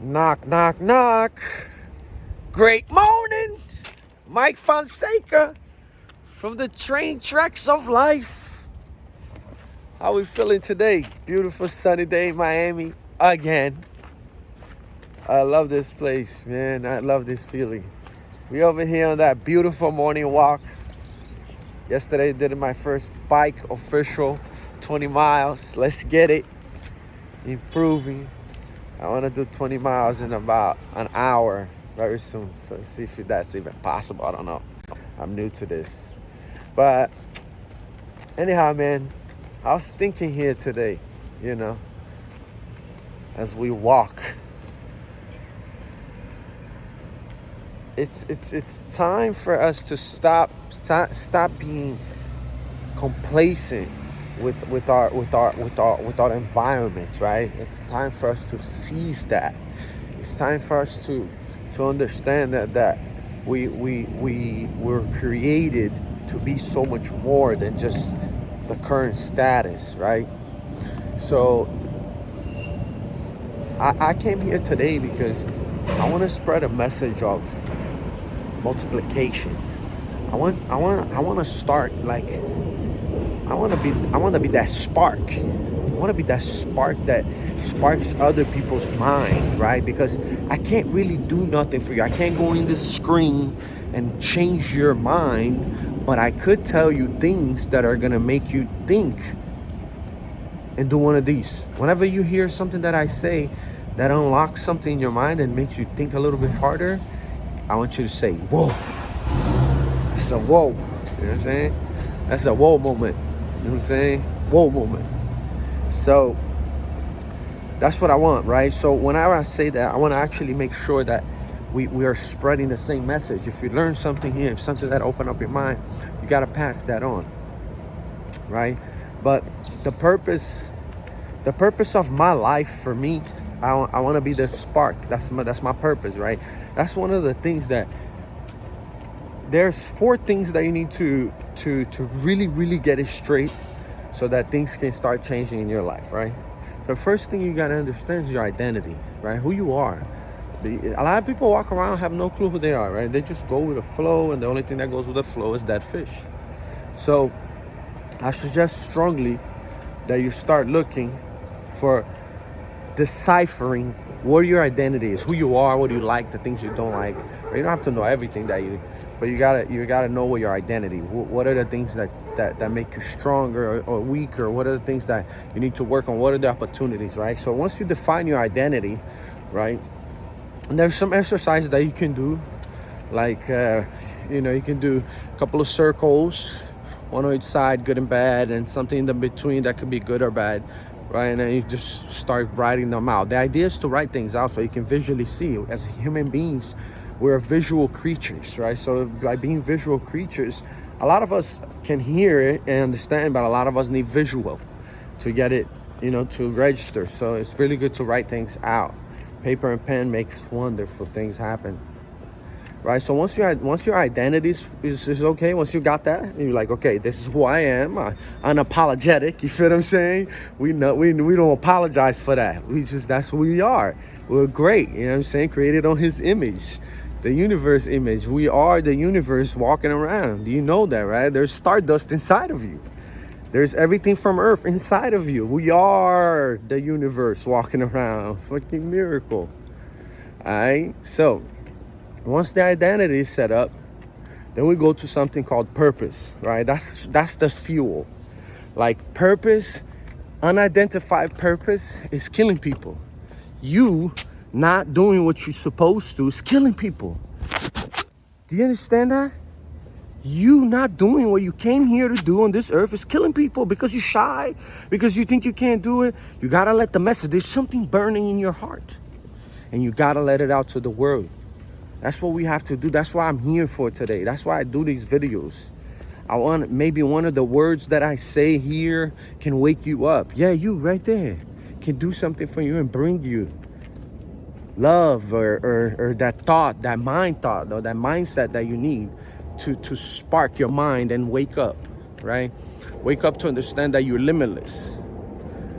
Knock, knock, knock. Great morning. Mike Fonseca from the train tracks of life. How we feeling today? Beautiful sunny day in Miami again. I love this place, man. I love this feeling. We over here on that beautiful morning walk. Yesterday did my first bike official 20 miles. Let's get it. Improving. I want to do 20 miles in about an hour very soon. So see if that's even possible. I don't know. I'm new to this. But anyhow, man, I was thinking here today, as we walk. It's time for us to stop being complacent with our environment, right? It's time for us to seize that. It's time for us to understand that we were created to be so much more than just the current status, right? So I came here today because I want to spread a message of multiplication. I want to start like I want to be that spark. I want to be that spark that sparks other people's mind, right? Because I can't really do nothing for you. I can't go in this screen and change your mind, but I could tell you things that are going to make you think and do one of these. Whenever you hear something that I say that unlocks something in your mind and makes you think a little bit harder, I want you to say, whoa. It's a whoa. You know what I'm saying? That's a whoa moment. You know what I'm saying? Whoa moment. So that's what I want, right? So whenever I say that, I want to actually make sure that we are spreading the same message. If you learn something here, if something that opened up your mind, you got to pass that on, right? But the purpose of my life for me, I want to be the spark. That's my purpose, right? That's one of the things that there's 4 things that you need to really get it straight so that things can start changing in your life, right? So the first thing you got to understand is your identity, right? Who you are. A lot of people walk around have no clue who they are, right? They just go with the flow, and the only thing that goes with the flow is that fish. So I suggest strongly that you start looking for deciphering what your identity is, who you are, what you like, the things you don't like. You don't have to know everything but you gotta know what your identity. What are the things that make you stronger or weaker? What are the things that you need to work on? What are the opportunities, right? So once you define your identity, right, and there's some exercises that you can do, like you can do a couple of circles, one on each side, good and bad, and something in between that could be good or bad, right? And then you just start writing them out. The idea is to write things out so you can visually see. As human beings, we're visual creatures, right? So by being visual creatures, a lot of us can hear it and understand, but a lot of us need visual to get it, to register. So it's really good to write things out. Paper and pen makes wonderful things happen, right? So once your identity is okay, once you got that, and you're like, okay, this is who I am, unapologetic. You feel what I'm saying? We don't apologize for that. That's who we are. We're great. You know what I'm saying? Created on His image, the universe image. We are the universe walking around. Do you know that, right? There's stardust inside of you. There's everything from Earth inside of you. We are the universe walking around. Fucking miracle. All right. So once the identity is set up, then we go to something called purpose, right? That's the fuel. Like purpose, unidentified purpose is killing people. You not doing what you're supposed to is killing people. Do you understand that? You not doing what you came here to do on this earth is killing people because you're shy, because you think you can't do it. You gotta let the message. There's something burning in your heart, and you gotta let it out to the world. That's what we have to do. That's why I'm here for today. That's why I do these videos. I want maybe one of the words that I say here can wake you up. Yeah, you right there can do something for you and bring you love or that thought, that mind thought, or that mindset that you need to spark your mind and wake up, right? Wake up to understand that you're limitless.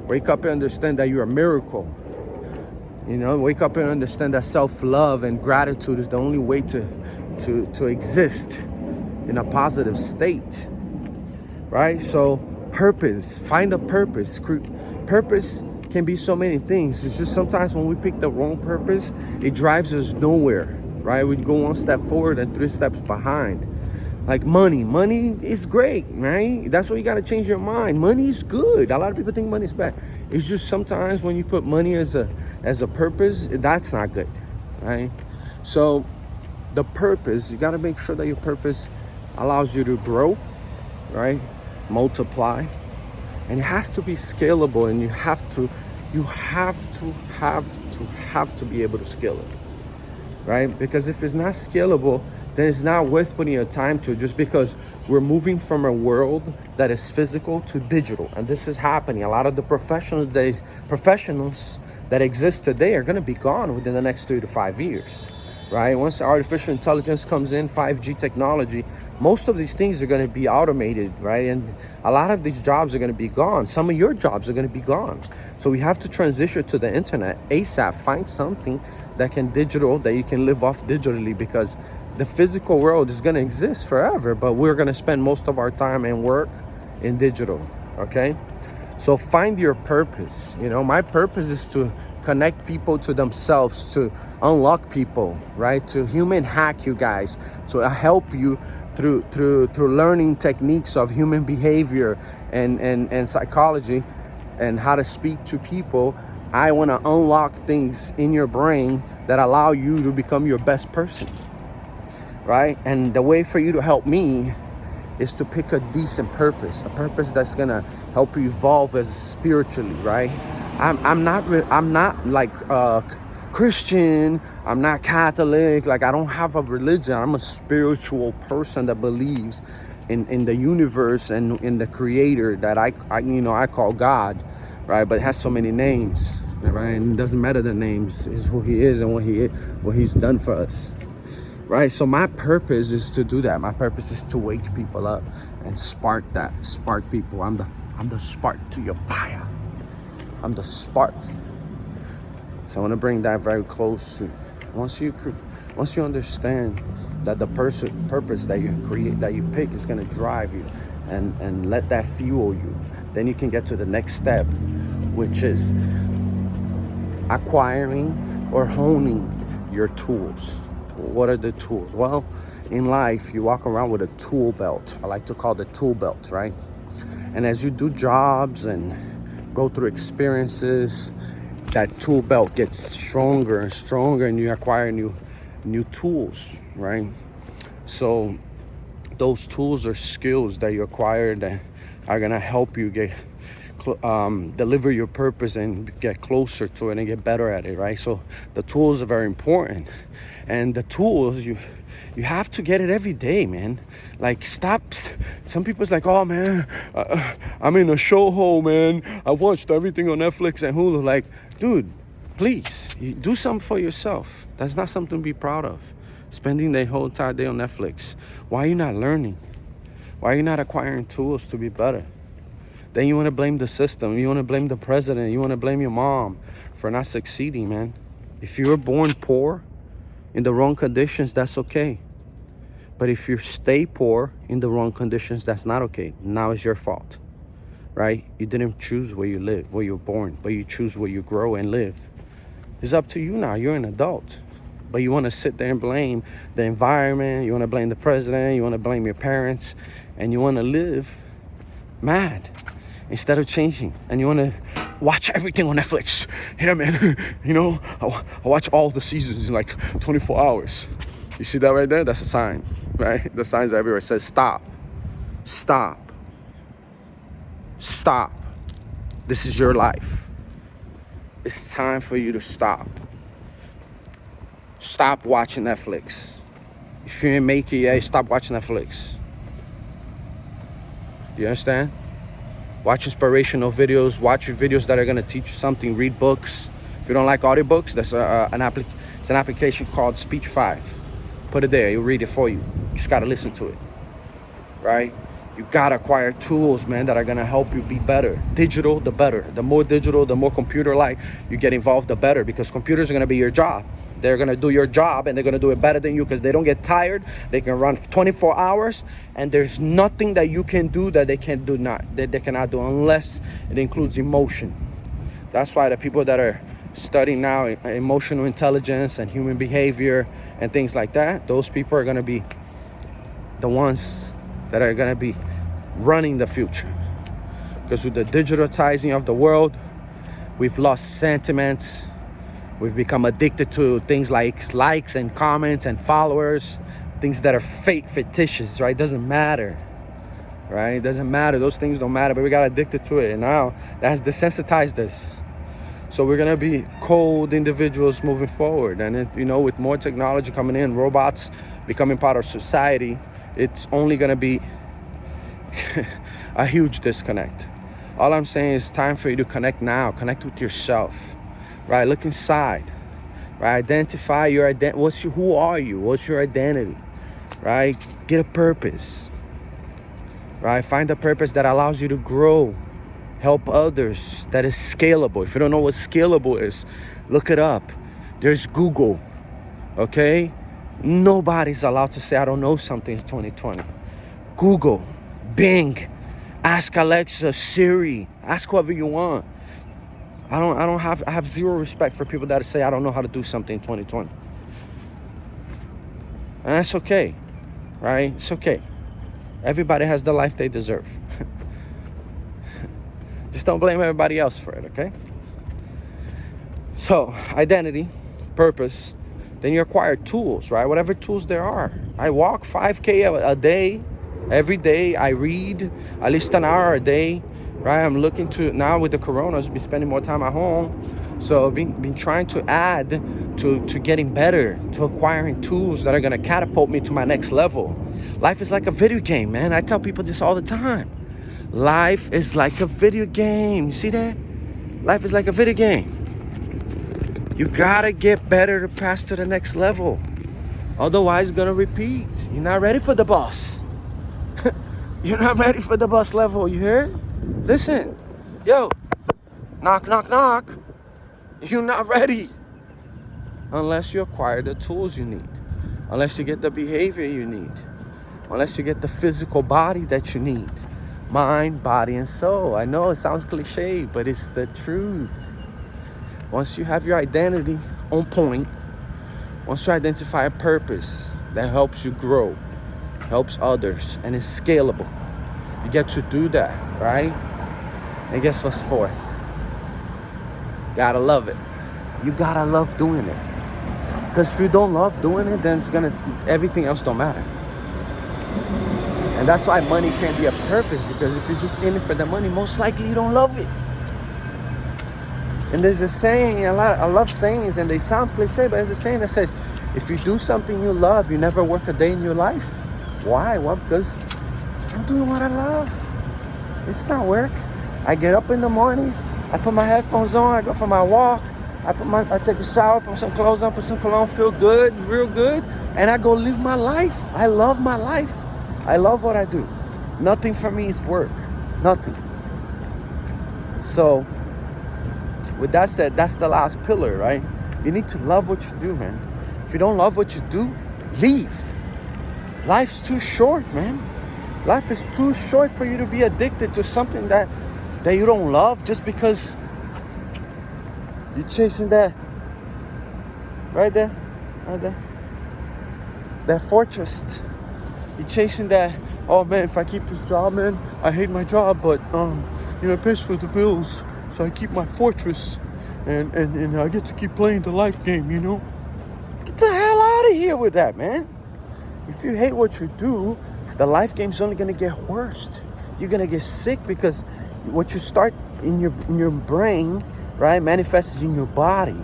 Wake up and understand that you're a miracle. You know, wake up and understand that self-love and gratitude is the only way to exist in a positive state, right? So purpose, find a purpose. Purpose can be so many things. It's just sometimes when we pick the wrong purpose, it drives us nowhere, right? We go one step forward and 3 steps behind. Like money is great, right? That's why you got to change your mind. Money is good. A lot of people think money is bad. It's just sometimes when you put money as a purpose, that's not good, right? So the purpose, you got to make sure that your purpose allows you to grow, right? Multiply, and it has to be scalable, and you have to be able to scale it, right? Because if it's not scalable, then it's not worth putting your time to, just because we're moving from a world that is physical to digital. And this is happening. A lot of the professionals that exist today are going to be gone within the next 3 to 5 years, right? Once artificial intelligence comes in, 5G technology, most of these things are going to be automated, right? And a lot of these jobs are going to be gone. Some of your jobs are going to be gone. So we have to transition to the internet ASAP. Find something that you can live off digitally, because the physical world is going to exist forever, but we're going to spend most of our time and work in digital, okay? So find your purpose. You know, my purpose is to connect people to themselves, to unlock people, right? To human hack you guys, to help you through learning techniques of human behavior and psychology and how to speak to people. I want to unlock things in your brain that allow you to become your best person, right? And the way for you to help me is to pick a decent purpose, a purpose that's gonna help you evolve as spiritually, right? I'm not like Christian. I'm not Catholic. Like, I don't have a religion. I'm a spiritual person that believes in the universe and in the creator that I call God, right? But it has so many names, right? And it doesn't matter the names. It's who he is and what he's done for us, right? So my purpose is to do that. My purpose is to wake people up and spark people. I'm the spark to your fire. I'm the spark. So I want to bring that very close to, once you understand that the purpose that you create, that you pick, is going to drive you and let that fuel you, then you can get to the next step, which is acquiring or honing your tools. What are the tools? Well, in life, you walk around with a tool belt. I like to call it the tool belt, right? And as you do jobs and go through experiences, that tool belt gets stronger and stronger, and you acquire new tools, right? So those tools are skills that you acquire that are gonna help you deliver your purpose and get closer to it and get better at it, right? So the tools are very important, and the tools you have to get it every day, man. Like, stop. Some people's like, oh man, I'm in a show hole, man. I watched everything on Netflix and Hulu. Like, dude, please, do something for yourself. That's not something to be proud of. Spending the whole entire day on Netflix. Why are you not learning? Why are you not acquiring tools to be better? Then you want to blame the system. You want to blame the president. You want to blame your mom for not succeeding, man. If you were born poor in the wrong conditions, that's okay. But if you stay poor in the wrong conditions, that's not okay. Now it's your fault, right? You didn't choose where you live, where you were born, but you choose where you grow and live. It's up to you now. You're an adult. But you want to sit there and blame the environment. You want to blame the president. You want to blame your parents. And you want to live mad instead of changing. And you want to watch everything on Netflix. Yeah, man. You know, I watch all the seasons in like 24 hours. You see that right there? That's a sign, right? The signs everywhere. It says stop. Stop. Stop. This is your life. It's time for you to stop. Stop watching Netflix. If you didn't make it yet, stop watching Netflix. You understand? Watch inspirational videos. Watch videos that are going to teach you something. Read books. If you don't like audiobooks, there's an application called Speech 5. Put it there. It'll read it for you. You just got to listen to it. Right? You gotta acquire tools, man, that are gonna help you be better. Digital, the better. The more digital, the more computer-like you get involved, the better, because computers are gonna be your job. They're gonna do your job, and they're gonna do it better than you, because they don't get tired. They can run 24 hours, and there's nothing that you can do that they cannot do, unless it includes emotion. That's why the people that are studying now emotional intelligence and human behavior and things like that, those people are gonna be the ones that are gonna be running the future. Because with the digitalizing of the world, we've lost sentiments. We've become addicted to things like likes and comments and followers, things that are fake, fictitious, right? Doesn't matter, right? It doesn't matter. Those things don't matter, but we got addicted to it, and now that has desensitized us. So we're gonna be cold individuals moving forward, and with more technology coming in, robots becoming part of society, it's only gonna be a huge disconnect. All I'm saying is time for you to connect now. Connect with yourself, right? Look inside, right? Identify your who are you? What's your identity, right? Get a purpose, right? Find a purpose that allows you to grow, help others, that is scalable. If you don't know what scalable is, look it up. There's Google, okay? Nobody's allowed to say I don't know something in 2020. Google, Bing, ask Alexa, Siri, ask whoever you want. I have zero respect for people that say I don't know how to do something in 2020. And that's okay, right? It's okay. Everybody has the life they deserve. Just don't blame everybody else for it, okay? So, identity, purpose, then you acquire tools, right? Whatever tools there are. I walk 5K a day, every day. I read at least an hour a day, right? I'm looking to, now with the coronas, be spending more time at home. So been trying to add to getting better, to acquiring tools that are gonna catapult me to my next level. Life is like a video game, man. I tell people this all the time. Life is like a video game. You see that? Life is like a video game. You gotta get better to pass to the next level. Otherwise, it's gonna repeat. You're not ready for the boss. You're not ready for the boss level, you hear? Listen, yo, knock, knock, knock. You're not ready. Unless you acquire the tools you need. Unless you get the behavior you need. Unless you get the physical body that you need. Mind, body, and soul. I know it sounds cliche, but it's the truth. Once you have your identity on point, once you identify a purpose that helps you grow, helps others, and is scalable, you get to do that, right? And guess what's fourth? Gotta love it. You gotta love doing it. Because if you don't love doing it, then everything else don't matter. And that's why money can't be a purpose, because if you're just in it for the money, most likely you don't love it. And there's a saying, I love sayings, and they sound cliche, but there's a saying that says, if you do something you love, you never work a day in your life. Why? Well, because I'm doing what I love. It's not work. I get up in the morning, I put my headphones on, I go for my walk, I take a shower, put some clothes on, put some cologne, feel good, real good, and I go live my life. I love my life. I love what I do. Nothing for me is work. Nothing. So, with that said, that's the last pillar, right? You need to love what you do, man. If you don't love what you do, leave. Life's too short, man. Life is too short for you to be addicted to something that you don't love just because you're chasing that right there, that fortress. You're chasing that, oh man, if I keep this job, man, I hate my job, but it pays for the bills, so I keep my fortress, and I get to keep playing the life game, you know? Get the hell out of here with that, man. If you hate what you do, the life game's only gonna get worse. You're gonna get sick, because what you start in your brain, right, manifests in your body,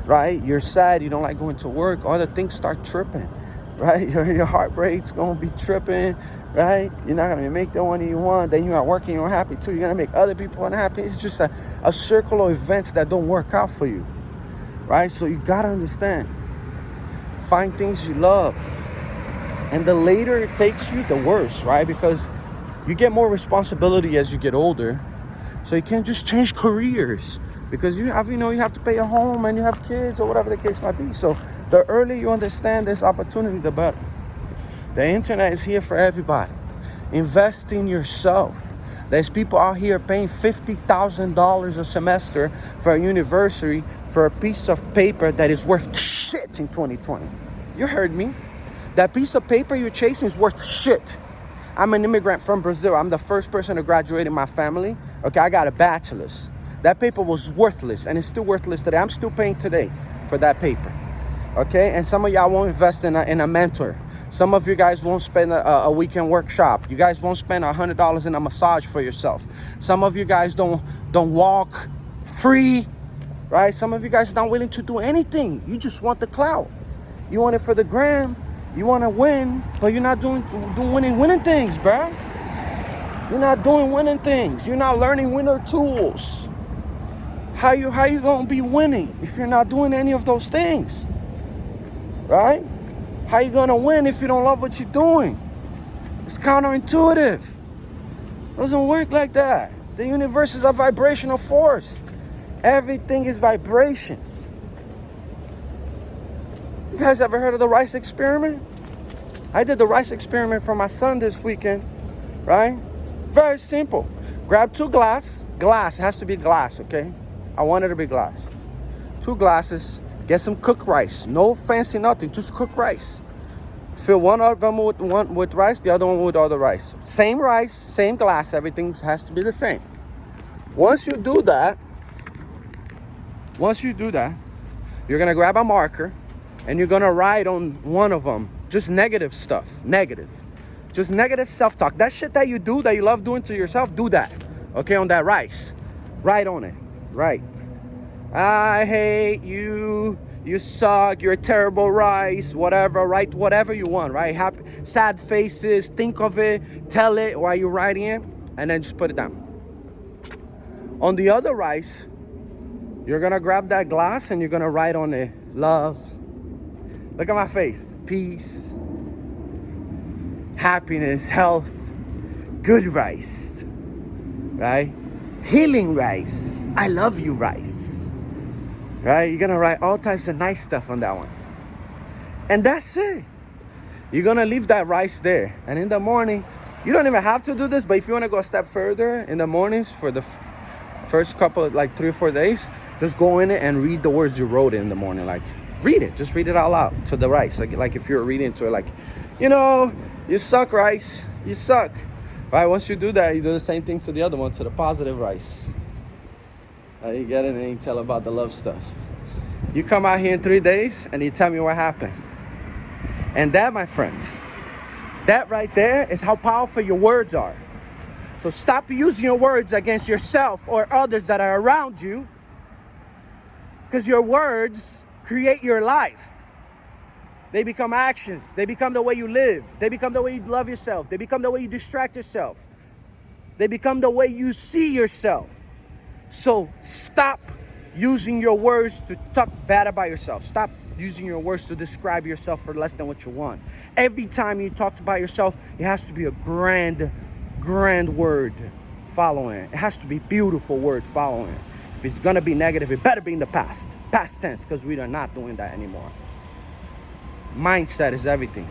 right? You're sad, you don't like going to work, all the things start tripping, right? Your heart rate's gonna be tripping, right? You're not gonna make the money you want. Then you're at work and you're unhappy too. You're gonna make other people unhappy. It's just a circle of events that don't work out for you, right? So you gotta understand. Find things you love. And the later it takes you, the worse, right? Because You get more responsibility as you get older. So you can't just change careers because you have to pay a home and you have kids or whatever the case might be. So the earlier you understand this opportunity, the better. The internet is here for everybody. Invest in yourself. There's people out here paying $50,000 a semester for a university for a piece of paper that is worth shit in 2020. You heard me. That piece of paper you're chasing is worth shit. I'm an immigrant from Brazil. I'm the first person to graduate in my family. Okay, I got a bachelor's. That paper was worthless, and it's still worthless today. I'm still paying today for that paper. Okay, and some of y'all won't invest in a mentor. Some of you guys won't spend a weekend workshop. You guys won't spend $100 in a massage for yourself. Some of you guys don't walk free, right? Some of you guys are not willing to do anything. You just want the clout. You want it for the gram. You want to win, but you're not doing winning things, bruh. You're not doing winning things. You're not learning winner tools. How you gonna be winning if you're not doing any of those things, right? How you gonna win if you don't love what you're doing? It's counterintuitive. It doesn't work like that. The universe is a vibrational force. Everything is vibrations. You guys ever heard of the rice experiment? I did the rice experiment for my son this weekend, right? Very simple. Grab 2 glass. Glass, it has to be glass, okay? I want it to be glass. 2 glasses. Get some cooked rice. No fancy nothing, just cooked rice. Fill one of them with rice, the other one with other rice. Same rice, same glass, everything has to be the same. Once you do that, you're gonna grab a marker and you're gonna write on one of them just negative stuff. Just negative self-talk. That shit that you do, that you love doing to yourself, do that. Okay, on that rice. Write on it. Right. I hate you. You suck. You're a terrible rice. Whatever. Write whatever you want. Right. Happy, sad faces. Think of it. Tell it while you're writing it, and then just put it down. On the other rice, you're gonna grab that glass and you're gonna write on it love. Look at my face. Peace. Happiness. Health. Good rice. Right. Healing rice. I love you rice. Right? You're gonna write all types of nice stuff on that one. And that's it. You're gonna leave that rice there. And in the morning, you don't even have to do this, but if you wanna go a step further in the mornings for the first couple of 3 or 4 days, just go in it and read the words you wrote in the morning. Like, read it. Just read it out loud to the rice. Like if you're reading to it, you suck, rice. You suck. Right, once you do that, you do the same thing to the other one, to the positive rice. You get it, and then you tell about the love stuff. You come out here in 3 days, and you tell me what happened. And that, my friends, that right there is how powerful your words are. So stop using your words against yourself or others that are around you, because your words create your life. They become actions. They become the way you live. They become the way you love yourself. They become the way you distract yourself. They become the way you see yourself. So stop using your words to talk bad about yourself. Stop using your words to describe yourself for less than what you want. Every time you talk about yourself, it has to be a grand word following it. It has to be beautiful word following it. If it's gonna be negative, it better be in the past tense, because we are not doing that anymore. Mindset is everything.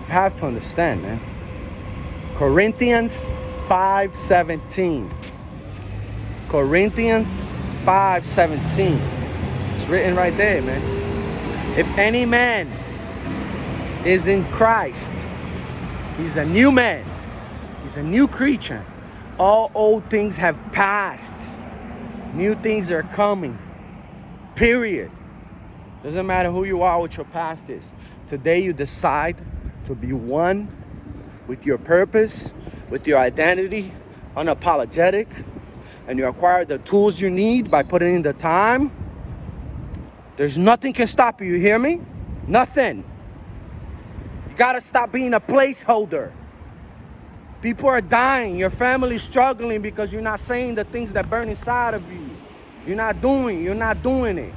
You have to understand, man. Corinthians 5:17. Corinthians 5:17. It's written right there, man. If any man is in Christ, he's a new man. He's a new creature. All old things have passed. New things are coming. Period. Doesn't matter who you are, what your past is. Today you decide to be one with your purpose, with your identity, unapologetic, and you acquire the tools you need by putting in the time. There's nothing can stop you, you hear me? Nothing. You gotta stop being a placeholder. People are dying, your family's struggling because you're not saying the things that burn inside of you. You're not doing it.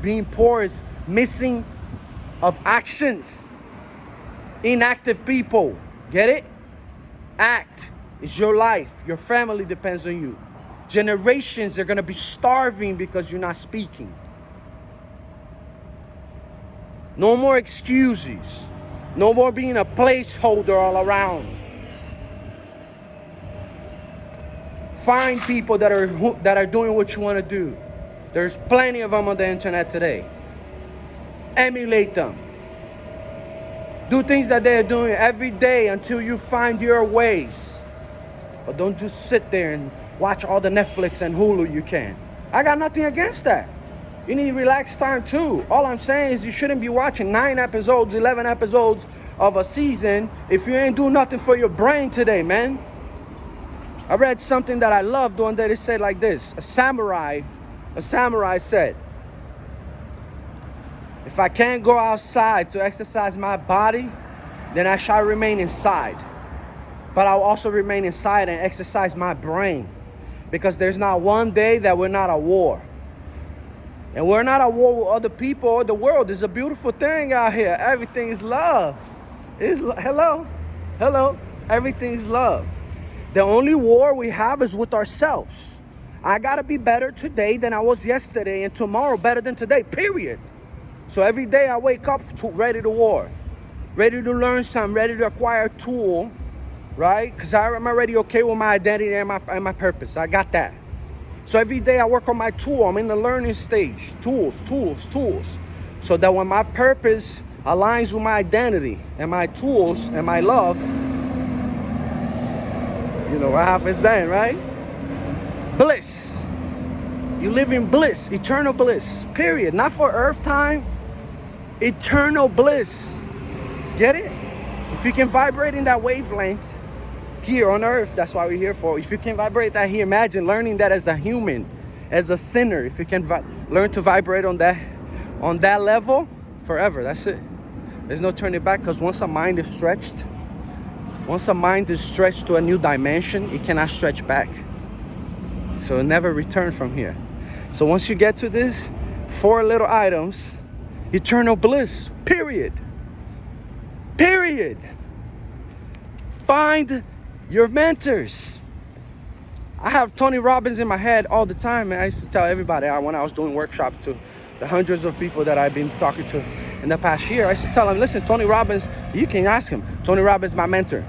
Being poor is missing of actions. Inactive people. Get it? Act. It's your life. Your family depends on you. Generations are going to be starving because you're not speaking. No more excuses. No more being a placeholder all around. Find people that are doing what you want to do. There's plenty of them on the internet today. Emulate them. Do things that they're doing every day until you find your ways. But don't just sit there and watch all the Netflix and Hulu you can. I got nothing against that. You need relaxed time too. All I'm saying is you shouldn't be watching 9 episodes, 11 episodes of a season if you ain't doing nothing for your brain today, man. I read something that I loved one day. It said like this. A samurai said, if I can't go outside to exercise my body, then I shall remain inside. But I'll also remain inside and exercise my brain. Because there's not one day that we're not at war. And we're not at war with other people or the world. It's a beautiful thing out here. Everything is love. Hello. Everything is love. The only war we have is with ourselves. I gotta be better today than I was yesterday, and tomorrow better than today, period. So every day I wake up ready to war. Ready to learn something, ready to acquire a tool, right? Because I'm already okay with my identity and my purpose. I got that. So every day I work on my tool. I'm in the learning stage. Tools. So that when my purpose aligns with my identity and my tools and my love, you know what happens then, right? Bliss. You live in bliss, eternal bliss, period. Not for earth time, eternal bliss. Get it? If you can vibrate in that wavelength here on earth, that's why we're here for. If you can vibrate that here, imagine learning that as a human, as a sinner. If you can learn to vibrate on that level, forever, that's it. There's no turning back, because once a mind is stretched to a new dimension, it cannot stretch back. So it'll never return from here. So once you get to this 4 little items, eternal bliss, period. Find your mentors. I have Tony Robbins in my head all the time, and I used to tell everybody when I was doing workshops to the hundreds of people that I've been talking to in the past year. I used to tell them, listen, Tony Robbins, you can ask him. Tony Robbins is my mentor.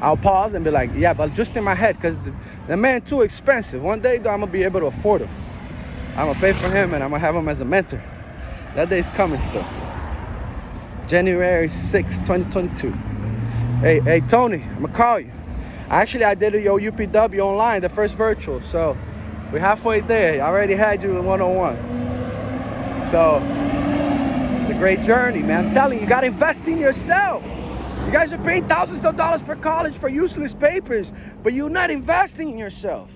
I'll pause and be like, yeah, but just in my head, because the man too expensive. One day, though, I'm going to be able to afford him. I'm going to pay for him, and I'm going to have him as a mentor. That day's coming still. January 6, 2022. Hey, Tony, I'm going to call you. I did your UPW online, the first virtual. So we're halfway there. I already had you in 101. So it's a great journey, man. I'm telling you, you got to invest in yourself. You guys are paying thousands of dollars for college for useless papers, but you're not investing in yourself.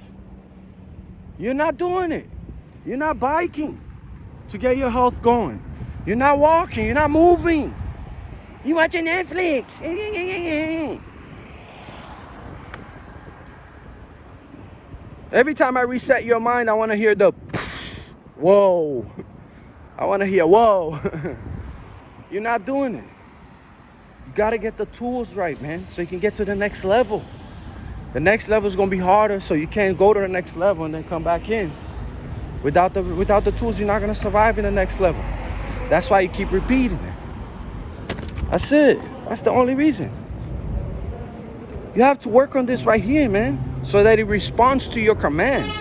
You're not doing it. You're not biking to get your health going. You're not walking. You're not moving. You watching Netflix. Every time I reset your mind, I want to hear the whoa. I want to hear whoa. You're not doing it. You got to get the tools right, man, so you can get to the next level. The next level is going to be harder, so you can't go to the next level and then come back in. Without the tools, you're not going to survive in the next level. That's why you keep repeating it. That's it. That's the only reason. You have to work on this right here, man, so that it responds to your commands.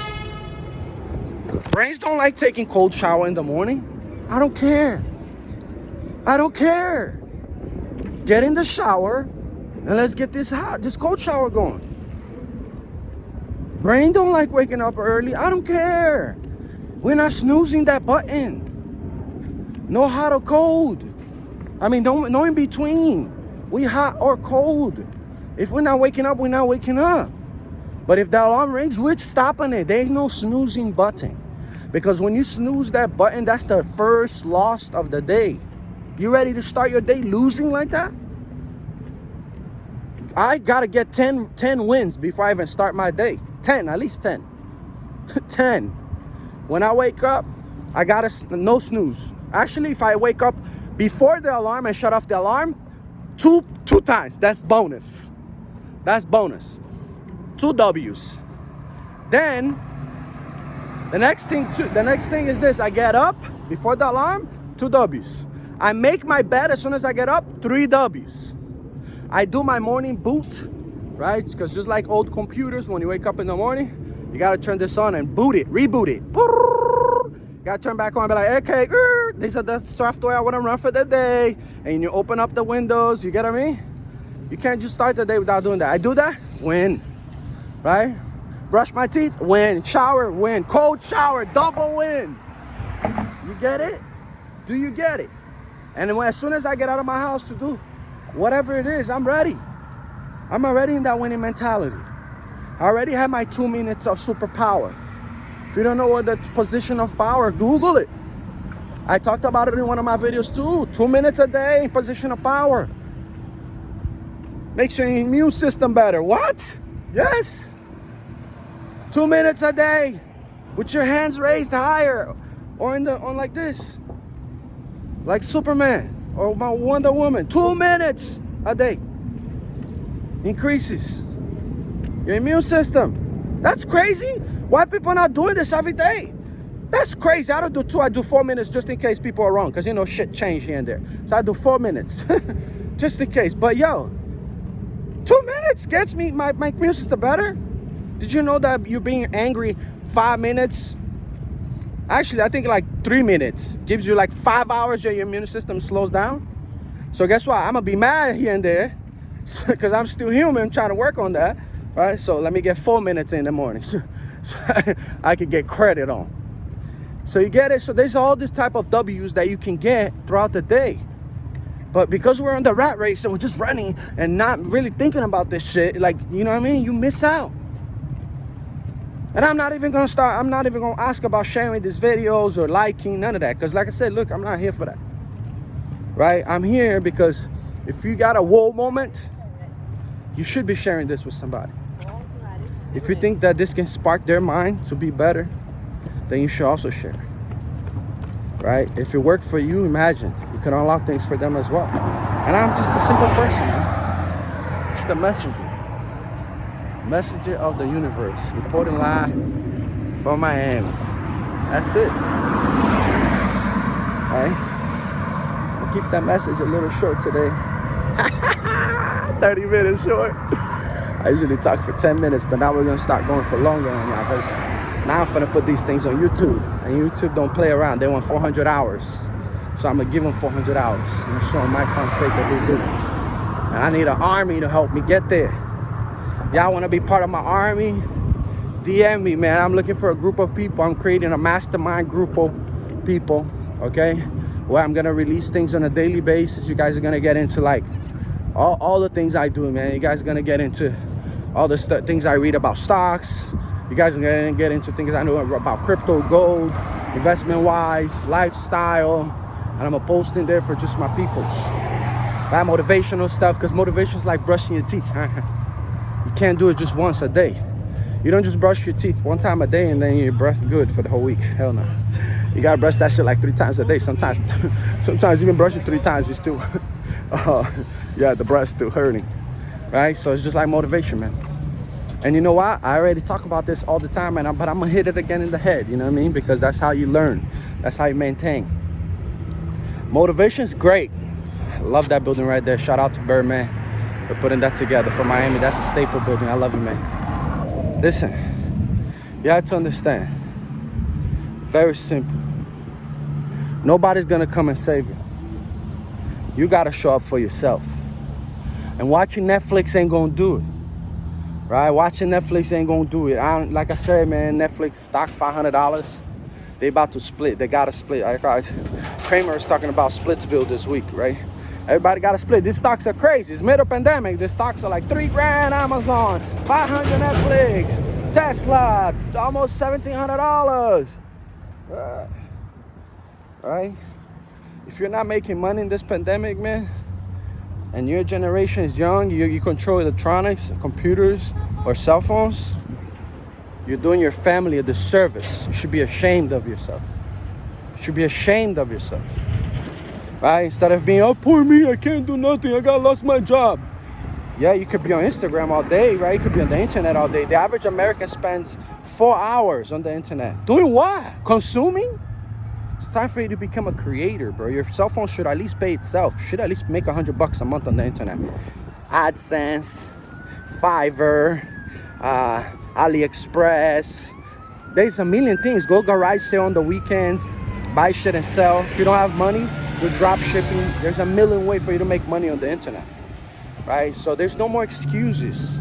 Brains don't like taking cold shower in the morning. I don't care. Get in the shower and let's get this cold shower going. Brain don't like waking up early. I don't care. We're not snoozing that button. No hot or cold. No in between. We hot or cold. If we're not waking up, we're not waking up. But if the alarm rings, we're stopping it. There's no snoozing button. Because when you snooze that button, that's the first loss of the day. You ready to start your day losing like that? I gotta get 10 wins before I even start my day. 10, at least 10. 10. When I wake up, I gotta no snooze. Actually, if I wake up before the alarm and shut off the alarm, two 2 times. That's bonus. That's bonus. 2 W's. Then the next thing is this. I get up before the alarm, 2 W's. I make my bed as soon as I get up, 3 W's. I do my morning boot, right? Because just like old computers, when you wake up in the morning, you gotta turn this on and boot it, reboot it. You gotta turn back on and be like, okay, these are the software I wanna run for the day. And you open up the windows, you get what I mean? You can't just start the day without doing that. I do that, win, right? Brush my teeth, win. Shower, win. Cold shower, double win. You get it? Do you get it? And then as soon as I get out of my house to do whatever it is, I'm ready. I'm already in that winning mentality. I already have my 2 minutes of superpower. If you don't know what the position of power, Google it. I talked about it in one of my videos too. 2 minutes a day in position of power. Makes your immune system better. What? Yes. 2 minutes a day with your hands raised higher or on like this. Like Superman or my Wonder Woman. 2 minutes a day increases your immune system. That's crazy. Why people not doing this every day? That's crazy. I don't do 2, I do 4 minutes just in case people are wrong. Because you know shit change here and there. So I do 4 minutes just in case. But yo, 2 minutes gets me my immune system better. Did you know that you being angry 5 minutes? Actually, I think like 3 minutes gives you like 5 hours your immune system slows down. So guess what? I'm gonna be mad here and there because I'm still human trying to work on that, right? So let me get 4 minutes in the morning so I can get credit on. So you get it? So there's all this type of W's that you can get throughout the day. But because we're on the rat race and we're just running and not really thinking about this shit, like, you know what I mean? You miss out. And I'm not even gonna ask about sharing these videos or liking, none of that. Because like I said, look, I'm not here for that. Right? I'm here because if you got a whoa moment, you should be sharing this with somebody. If you think that this can spark their mind to be better, then you should also share. Right? If it worked for you, imagine. You can unlock things for them as well. And I'm just a simple person, man. Just a messenger. Messenger of the universe, reporting live from Miami. That's it. Right? So I'm gonna keep that message a little short today. 30 minutes short. I usually talk for 10 minutes, but now we're gonna start going for longer on y'all because now I'm gonna put these things on YouTube. And YouTube don't play around. They want 400 hours. So I'm gonna give them 400 hours. I'm gonna show them Mike Fonseca who do. And I need an army to help me get there. Y'all want to be part of my army? DM me, man. I'm looking for a group of people. I'm creating a mastermind group of people, okay? Where I'm going to release things on a daily basis. You guys are going to get into, like, all the things I do, man. You guys are going to get into all the things I read about stocks. You guys are going to get into things I know about crypto, gold, investment-wise, lifestyle. And I'm going to post in there for just my peoples. That motivational stuff, because motivation is like brushing your teeth. You can't do it just once a day. You don't just brush your teeth 1 time a day and then your breath good for the whole week. Hell no. You gotta brush that shit like 3 times a day. Sometimes even brush it 3 times, you still, the breath's still hurting, right? So it's just like motivation, man. And you know what? I already talk about this all the time, but I'm gonna hit it again in the head. You know what I mean? Because that's how you learn. That's how you maintain. Motivation's great. I love that building right there. Shout out to Birdman for putting that together for Miami. That's a staple building. I love you, man. Listen, you have to understand. Very simple. Nobody's gonna come and save you. You gotta show up for yourself. And watching Netflix ain't gonna do it. Right? Watching Netflix ain't gonna do it. Like I said, man, Netflix stock $500. They about to split. They gotta split. Kramer is talking about Splitsville this week, right? Everybody got to split. These stocks are crazy. It's middle pandemic. These stocks are like $3 grand Amazon, $500 Netflix, Tesla, almost $1,700. Right? If you're not making money in this pandemic, man, and your generation is young, you control electronics, computers, or cell phones, you're doing your family a disservice. You should be ashamed of yourself. You should be ashamed of yourself. right? Instead of being, oh, poor me, I can't do nothing, lost my job. Yeah, you could be on Instagram all day, right? You could be on the internet all day. The average American spends 4 hours on the internet. Doing what? Consuming? It's time for you to become a creator, bro. Your cell phone should at least pay itself. Should at least make $100 a month on the internet. AdSense, Fiverr, AliExpress. There's a million things. Go garage sale on the weekends. Buy shit and sell. If you don't have money, do drop shipping. There's a million ways for you to make money on the internet. Right? So there's no more excuses.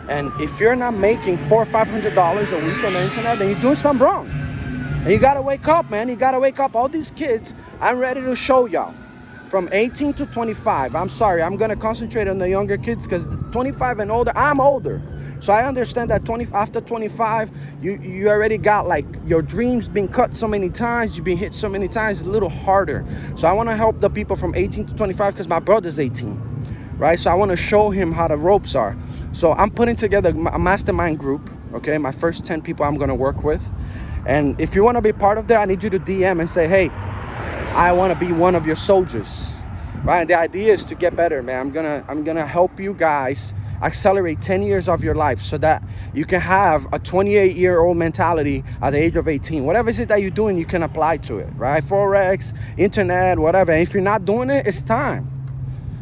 And if you're not making $400 or $500 a week on the internet, then you're doing something wrong. And you gotta wake up, man. You gotta wake up. All these kids, I'm ready to show y'all. From 18 to 25. I'm sorry, I'm gonna concentrate on the younger kids because 25 and older, I'm older. So I understand that after 25, you already got like your dreams been cut so many times, you've been hit so many times, it's a little harder. So I wanna help the people from 18 to 25 because my brother's 18, right? So I wanna show him how the ropes are. So I'm putting together a mastermind group, okay? My first 10 people I'm gonna work with. And if you wanna be part of that, I need you to DM and say, hey, I wanna be one of your soldiers, right? And the idea is to get better, man. I'm gonna help you guys accelerate 10 years of your life so that you can have a 28-year-old mentality at the age of 18. Whatever it is that you're doing, you can apply to it, right? Forex, internet, whatever. And if you're not doing it, it's time,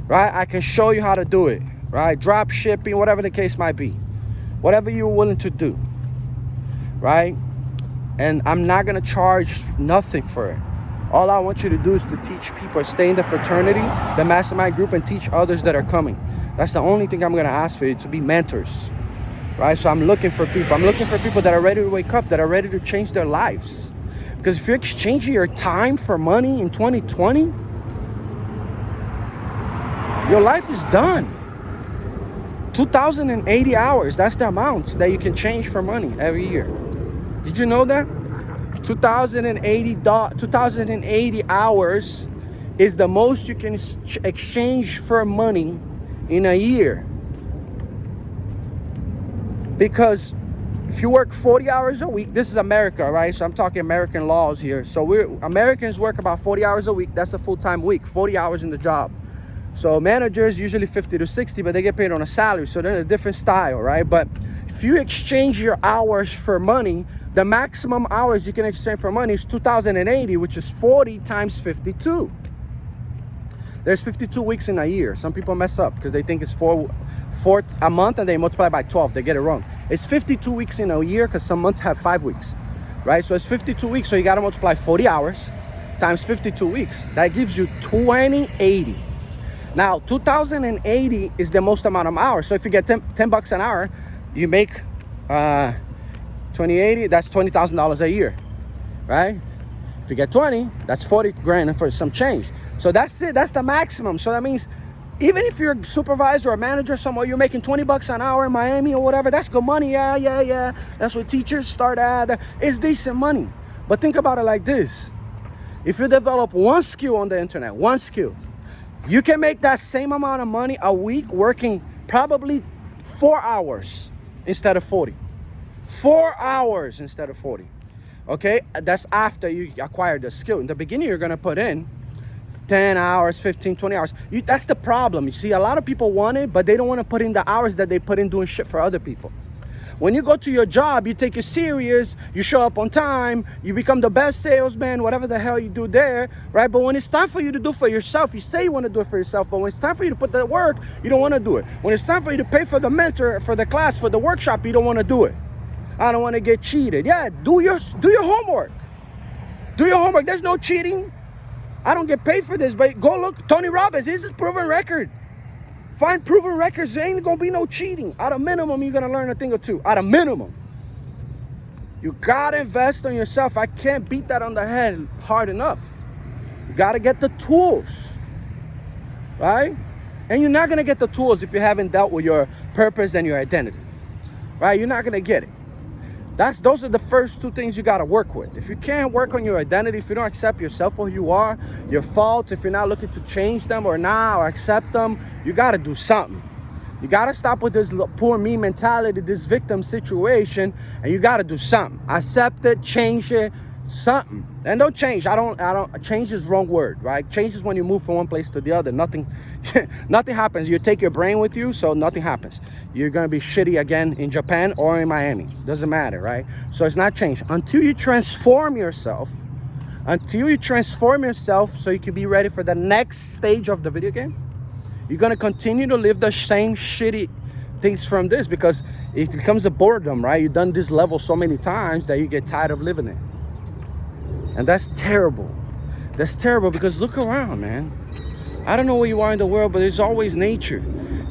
right? I can show you how to do it, right? Drop shipping, whatever the case might be. Whatever you're willing to do, right? And I'm not gonna charge nothing for it. All I want you to do is to teach people, stay in the fraternity, the mastermind group, and teach others that are coming. That's the only thing I'm gonna ask for you, to be mentors, right? So I'm looking for people. I'm looking for people that are ready to wake up, that are ready to change their lives. Because if you're exchanging your time for money in 2020, your life is done. 2,080 hours, that's the amount that you can change for money every year. Did you know that? 2,080 hours is the most you can exchange for money in a year. Because if you work 40 hours a week, this is America, right? So I'm talking American laws here. So Americans work about 40 hours a week. That's a full-time week, 40 hours in the job. So managers usually 50 to 60, but they get paid on a salary. So they're in a different style, right? But if you exchange your hours for money, the maximum hours you can exchange for money is 2,080, which is 40 times 52. There's 52 weeks in a year. Some people mess up because they think it's four a month and they multiply by 12. They get it wrong. It's 52 weeks in a year because some months have 5 weeks, right? So it's 52 weeks. So you got to multiply 40 hours times 52 weeks. That gives you 2080. Now, 2,080 is the most amount of hours. So if you get 10 bucks an hour, you make 2080, that's $20,000 a year, right? If you get 20, that's 40 grand for some change. So that's it, that's the maximum. So that means even if you're a supervisor or a manager somewhere, you're making 20 bucks an hour in Miami or whatever, that's good money, yeah. That's what teachers start at. It's decent money. But think about it like this. If you develop one skill on the internet, one skill, you can make that same amount of money a week working probably 4 hours instead of 40. 4 hours instead of 40. Okay, that's after you acquire the skill. In the beginning, you're gonna put in 10 hours, 15, 20 hours. That's the problem. You see, a lot of people want it, but they don't want to put in the hours that they put in doing shit for other people. When you go to your job, you take it serious, you show up on time, you become the best salesman, whatever the hell you do there, right? But when it's time for you to do for yourself, you say you want to do it for yourself, but when it's time for you to put that work, you don't want to do it. When it's time for you to pay for the mentor, for the class, for the workshop, you don't want to do it. I don't want to get cheated. Yeah, do your homework. Do your homework. There's no cheating. I don't get paid for this, but go look. Tony Robbins, this is proven record. Find proven records. There ain't gonna be no cheating. At a minimum, you're gonna learn a thing or two. At a minimum. You gotta invest on yourself. I can't beat that on the head hard enough. You gotta get the tools, right? And you're not gonna get the tools if you haven't dealt with your purpose and your identity, right? You're not gonna get it. Those are the first two things you got to work with. If you can't work on your identity, if you don't accept yourself for who you are, your faults, if you're not looking to change them or accept them, you got to do something. You got to stop with this poor me mentality, this victim situation, and you got to do something. Accept it, change it, Something. And don't change. I don't change is wrong word, right? Change is when you move from one place to the other. Nothing nothing happens. You take your brain with you, so nothing happens. You're gonna be shitty again in Japan or in Miami. Doesn't matter, right? So it's not change. Until you transform yourself, so you can be ready for the next stage of the video game, you're gonna continue to live the same shitty things from this, because it becomes a boredom, right? You've done this level so many times that you get tired of living it. And that's terrible. That's terrible, because look around, man. I don't know where you are in the world, but there's always nature.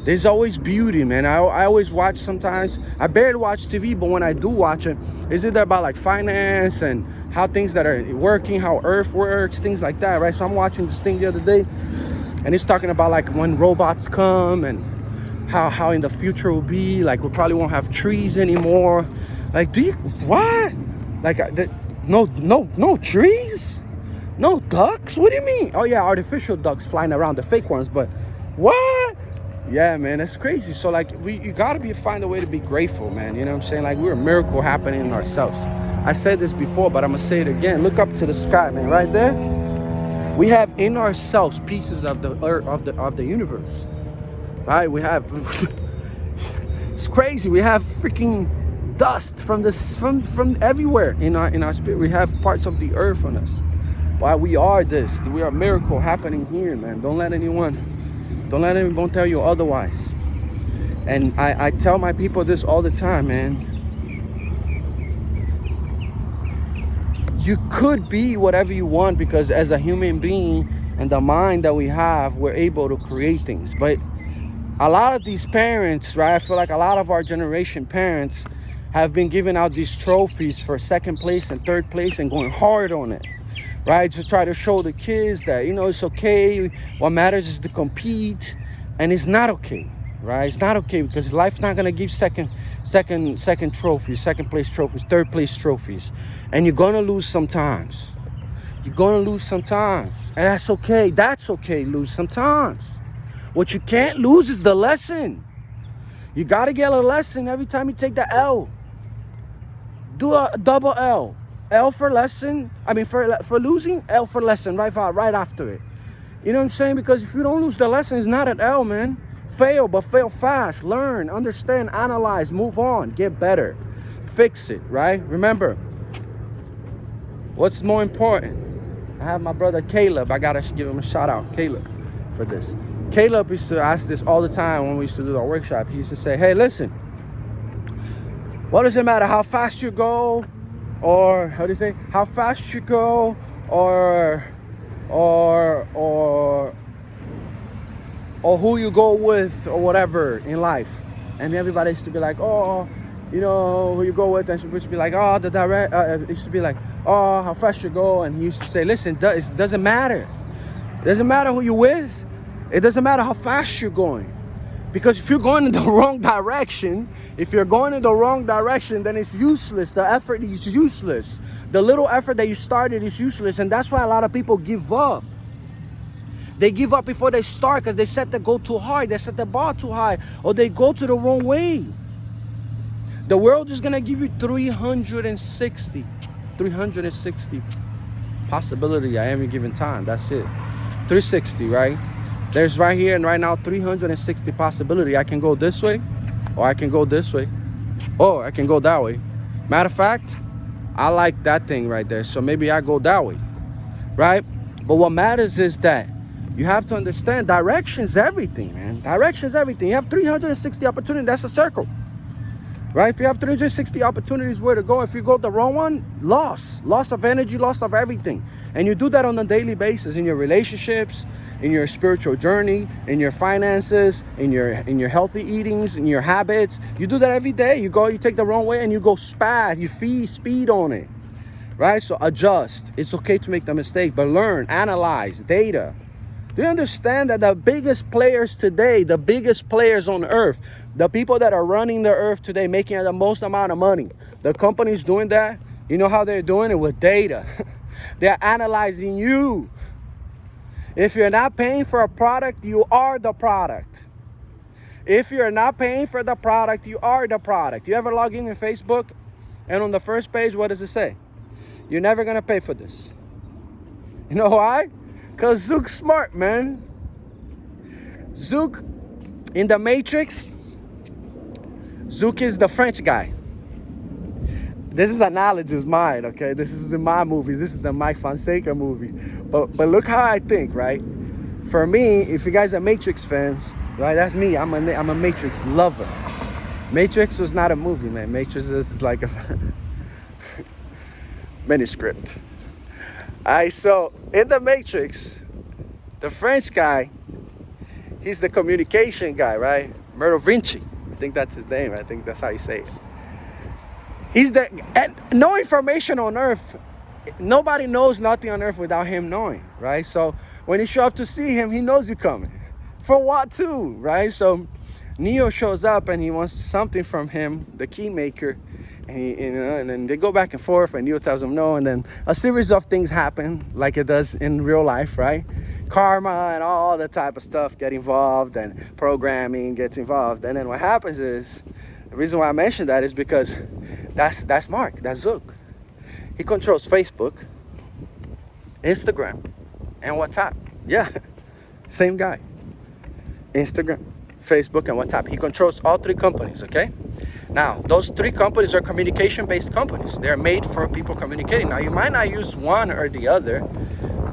There's always beauty, man. I always watch sometimes. I barely watch TV, but when I do watch it, it's either about like finance and how things that are working, how Earth works, things like that, right? So I'm watching this thing the other day, and it's talking about like when robots come and how in the future will be. Like we probably won't have trees anymore. Like, what? Like, no trees? No ducks? What do you mean? Oh yeah, artificial ducks flying around, the fake ones, but what? Yeah, man, that's crazy. So like, you gotta find a way to be grateful, man. You know what I'm saying? Like, we're a miracle happening in ourselves. I said this before, but I'm gonna say it again. Look up to the sky, man. Right there, we have in ourselves pieces of the earth, of the universe. Right? We have. It's crazy. We have freaking dust from everywhere in our spirit. We have parts of the earth on us. Why we are this? We are a miracle happening here, man. Don't let anyone tell you otherwise. And I tell my people this all the time, man. You could be whatever you want, because as a human being and the mind that we have, we're able to create things. But a lot of these parents, right? I feel like a lot of our generation parents have been giving out these trophies for second place and third place and going hard on it, right? To try to show the kids that, you know, it's okay. What matters is to compete. And it's not okay, right? It's not okay, because life's not gonna give second trophies, second place trophies, third place trophies. And you're gonna lose sometimes. You're gonna lose sometimes. And that's okay. That's okay, lose sometimes. What you can't lose is the lesson. You gotta get a lesson every time you take the L. Do a double L. L for lesson. I mean, for losing, L for lesson, right after it. You know what I'm saying? Because if you don't lose the lesson, it's not an L, man. Fail, but fail fast. Learn, understand, analyze, move on, get better. Fix it, right? Remember, what's more important? I have my brother Caleb. I gotta give him a shout out, Caleb, for this. Caleb used to ask this all the time when we used to do our workshop. He used to say, hey, listen, what does it matter how fast you go, or how do you say, how fast you go, or who you go with, or whatever in life? And everybody used to be like, oh, you know, who you go with. And she used to be like, oh, it used to be like, oh, how fast you go. And he used to say, listen, it doesn't matter. It doesn't matter who you're with. It doesn't matter how fast you're going. Because if you're going in the wrong direction, then it's useless. The effort is useless. The little effort that you started is useless. And that's why a lot of people give up. They give up before they start, because they set the goal too high. They set the bar too high. Or they go to the wrong way. The world is going to give you 360 possibility at any given time. That's it. 360, right? There's right here and right now 360 possibility. I can go this way, or I can go this way, or I can go that way. Matter of fact, I like that thing right there, so maybe I go that way, right? But what matters is that you have to understand direction's everything, man. Direction's everything. You have 360 opportunities. That's a circle, right? If you have 360 opportunities where to go, if you go the wrong one, loss of energy, loss of everything. And you do that on a daily basis in your relationships, in your spiritual journey, in your finances, in your healthy eatings, in your habits. You do that every day. You take the wrong way and you go speed on it, right? So adjust. It's okay to make the mistake, but learn, analyze, data. Do you understand that the biggest players today, the biggest players on earth, the people that are running the earth today, making the most amount of money, the companies doing that, you know how they're doing it? With data. They're analyzing you. If you're not paying for a product, you are the product. If you're not paying for the product, you are the product. You ever log in Facebook, and on the first page, what does it say? You're never gonna pay for this. You know why? Because Zook's smart, man. Zook, in the Matrix, Zook is the French guy. This is analogy is mine, okay? This is in my movie. This is the Mike Fonseca movie. But look how I think, right? For me, if you guys are Matrix fans, right? That's me. I'm a Matrix lover. Matrix was not a movie, man. Matrix is like a manuscript. All right, so in the Matrix, the French guy, he's the communication guy, right? Myrtle Vinci. I think that's his name. I think that's how you say it. And no information on Earth. Nobody knows nothing on Earth without him knowing, right? So when you show up to see him, he knows you're coming. For what too, right? So Neo shows up and he wants something from him, the key maker, and then they go back and forth, and Neo tells him no, and then a series of things happen like it does in real life, right? Karma and all the type of stuff get involved, and programming gets involved, and then what happens is, the reason why I mentioned that is because that's Mark, that's Zook. He controls Facebook, Instagram, and WhatsApp. Yeah, same guy. Instagram, Facebook, and WhatsApp. He controls all three companies, okay? Now, those three companies are communication-based companies. They're made for people communicating. Now, you might not use one or the other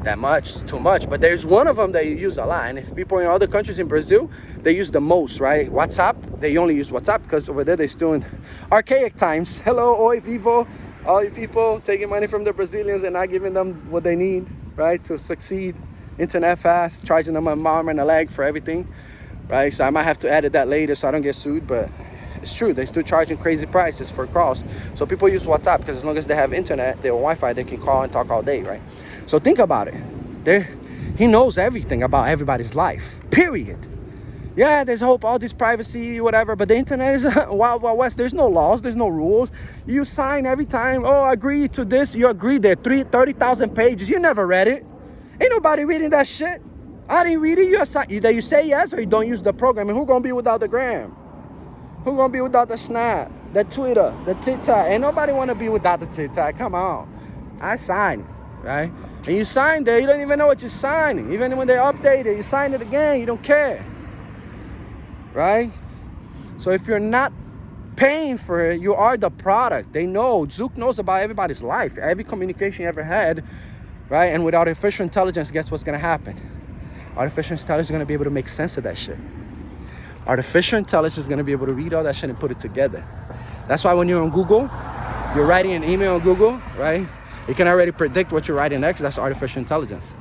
that much, too much, but there's one of them that you use a lot. And if people in other countries, in Brazil, they use the most, right? WhatsApp, they only use WhatsApp because over there they're still in archaic times. Hello, oi, vivo, all you people taking money from the Brazilians and not giving them what they need, right, to succeed. Internet fast, charging them an arm and a leg for everything, right? So I might have to edit that later so I don't get sued, but it's true. They're still charging crazy prices for calls. So people use WhatsApp because as long as they have internet, their Wi-Fi, they can call and talk all day, right? So think about it. He knows everything about everybody's life, period. Yeah, there's hope, all this privacy, whatever, but the internet is a wild, wild west. There's no laws, there's no rules. You sign every time, oh, I agree to this, you agree there, 30,000 pages. You never read it. Ain't nobody reading that shit. I didn't read it. Either you say yes or you don't use the program. And who gonna be without the gram? Who gonna be without the Snap, the Twitter, the TikTok? Ain't nobody wanna be without the TikTok. Come on. I signed it, right? And you signed it, you don't even know what you're signing. Even when they update it, you sign it again, you don't care. Right? So if you're not paying for it, you are the product. They know. Zook knows about everybody's life, every communication you ever had, right? And with artificial intelligence, guess what's gonna happen? Artificial intelligence is gonna be able to make sense of that shit. Artificial intelligence is gonna be able to read all that shit and put it together. That's why when you're on Google, you're writing an email on Google, right? It can already predict what you're writing next. That's artificial intelligence.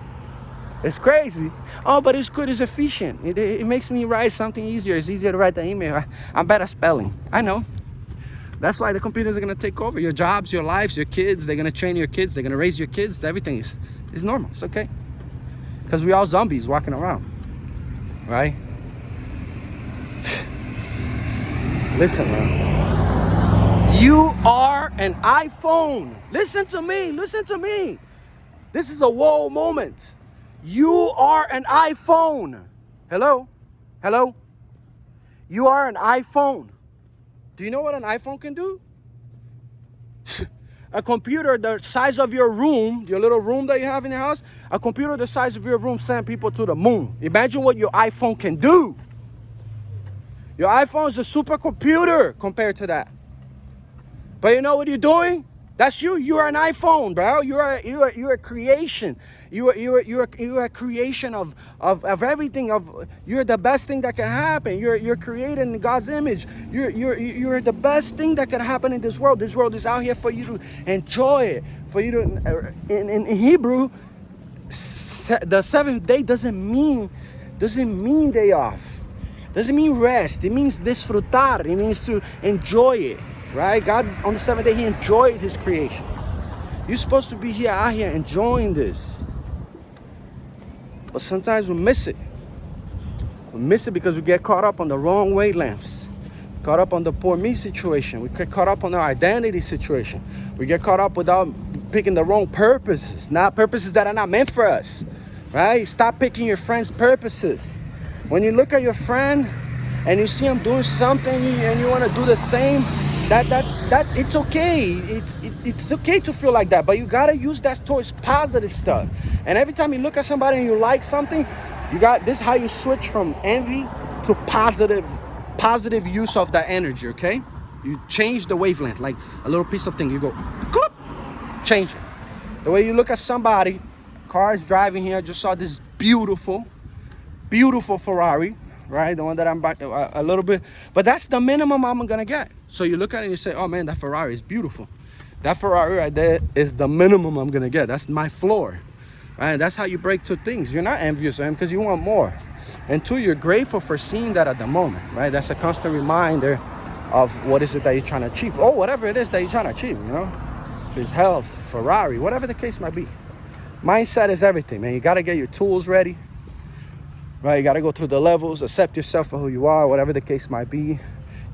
It's crazy. Oh, but it's good, it's efficient. It makes me write something easier. It's easier to write the email. I'm bad at spelling. I know. That's why the computers are gonna take over your jobs, your lives, your kids. They're gonna train your kids. They're gonna raise your kids. Everything is normal. It's okay. Because we all zombies walking around, right? Listen, man. You are an iPhone. Listen to me. Listen to me. This is a whoa moment. You are an iPhone. Hello? Hello? You are an iPhone. Do you know what an iPhone can do? A computer the size of your room, your little room that you have in your house, a computer the size of your room send people to the moon. Imagine what your iPhone can do. Your iPhone is a supercomputer compared to that. But you know what you're doing? That's you. You are an iPhone, bro. You're a creation. You're a creation of everything. You're the best thing that can happen. You're created in God's image. You're the best thing that can happen in this world. This world is out here for you to enjoy it. For you to in Hebrew, the seventh day doesn't mean day off. Doesn't mean rest. It means disfrutar. It means to enjoy it. Right? God, on the seventh day, he enjoyed his creation. You're supposed to be out here enjoying this. But sometimes we miss it. We miss it because we get caught up on the wrong wavelengths. Caught up on the poor me situation. We get caught up on our identity situation. We get caught up without picking the wrong purposes. Not purposes that are not meant for us. Right? Stop picking your friend's purposes. When you look at your friend and you see him doing something and you want to do the same, That it's okay. It's okay to feel like that, but you gotta use that towards positive stuff. And every time you look at somebody and you like something, this is how you switch from envy to positive use of that energy. Okay, you change the wavelength, like a little piece of thing. You go, clip, change it. The way you look at somebody, car is driving here. I just saw this beautiful Ferrari, right? The one that I'm buying a little bit, but that's the minimum I'm gonna get. So you look at it and you say, oh man, that Ferrari is beautiful. That Ferrari right there is the minimum I'm gonna get. That's my floor, right? That's how you break two things. You're not envious of him because you want more. And two, you're grateful for seeing that at the moment, right? That's a constant reminder of what is it that you're trying to achieve, or whatever it is that you're trying to achieve, you know? If it's health, Ferrari, whatever the case might be. Mindset is everything, man. You gotta get your tools ready, right? You gotta go through the levels, accept yourself for who you are, whatever the case might be.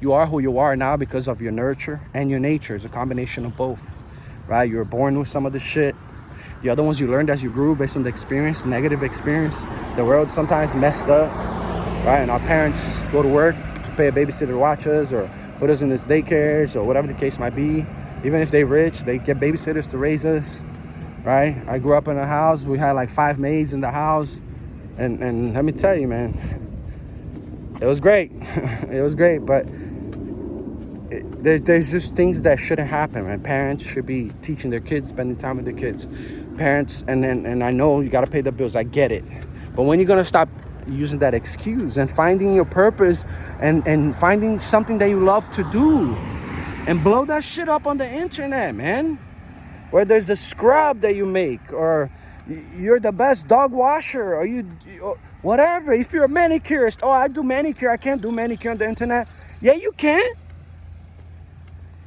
You are who you are now because of your nurture and your nature. It's a combination of both, right? You were born with some of the shit. The other ones you learned as you grew based on the experience, negative experience. The world sometimes messed up, right? And our parents go to work to pay a babysitter to watch us or put us in this daycares or whatever the case might be. Even if they're rich, they get babysitters to raise us, right? I grew up in a house. We had like 5 maids in the house. And let me tell you, man, it was great. It was great, but there's just things that shouldn't happen, man. Parents should be teaching their kids, spending time with their kids. Parents, and I know you got to pay the bills. I get it. But when you're going to stop using that excuse and finding your purpose and finding something that you love to do and blow that shit up on the internet, man? Where there's a scrub that you make, or you're the best dog washer, or whatever. If you're a manicurist, oh, I do manicure. I can't do manicure on the internet. Yeah, you can.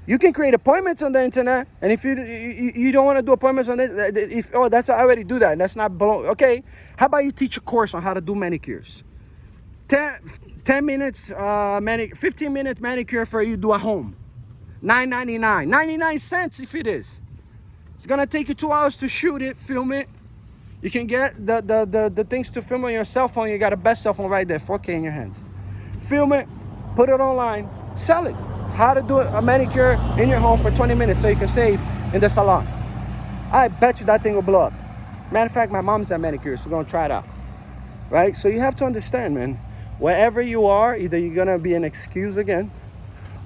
You can create appointments on the internet, and if you don't want to do appointments on this, I already do that, and that's not okay. How about you teach a course on how to do manicures? 10 minutes 15 minutes manicure for you to do at home. $9.99, 99 cents if it is. It's gonna take you 2 hours to shoot it, film it. You can get the things to film on your cell phone. You got a best cell phone right there, 4K in your hands. Film it, put it online, sell it. How to do a manicure in your home for 20 minutes so you can save in the salon. I bet you that thing will blow up. Matter of fact, my mom's a manicure, so we're gonna try it out. Right? So you have to understand, man, wherever you are, either you're gonna be an excuse again,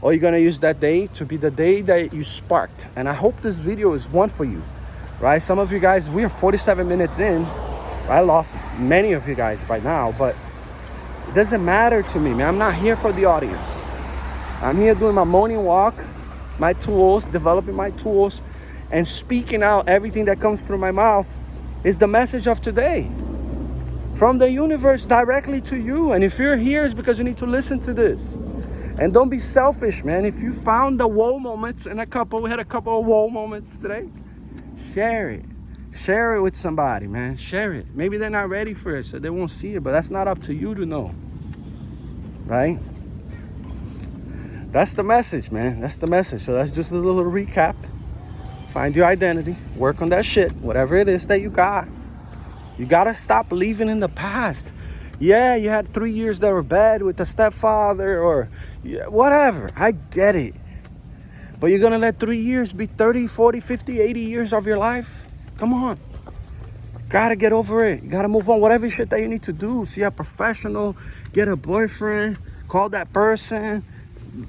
or you're gonna use that day to be the day that you sparked. And I hope this video is one for you, right? Some of you guys, we are 47 minutes in. I lost many of you guys by now, but it doesn't matter to me, man. I'm not here for the audience. I'm here doing my morning walk, my tools, developing my tools, and speaking out everything that comes through my mouth is the message of today. From the universe directly to you. And if you're here, it's because you need to listen to this. And don't be selfish, man. If you found the whoa moments, we had a couple of whoa moments today, share it. Share it with somebody, man. Share it. Maybe they're not ready for it, so they won't see it, but that's not up to you to know. Right? That's the message, man. That's the message. So that's just a little recap. Find your identity. Work on that shit. Whatever it is that you got. You gotta stop living in the past. Yeah, you had 3 years that were bad with the stepfather or whatever. I get it. But you're gonna let 3 years be 30, 40, 50, 80 years of your life? Come on. Gotta get over it. You gotta move on. Whatever shit that you need to do. See a professional. Get a boyfriend. Call that person.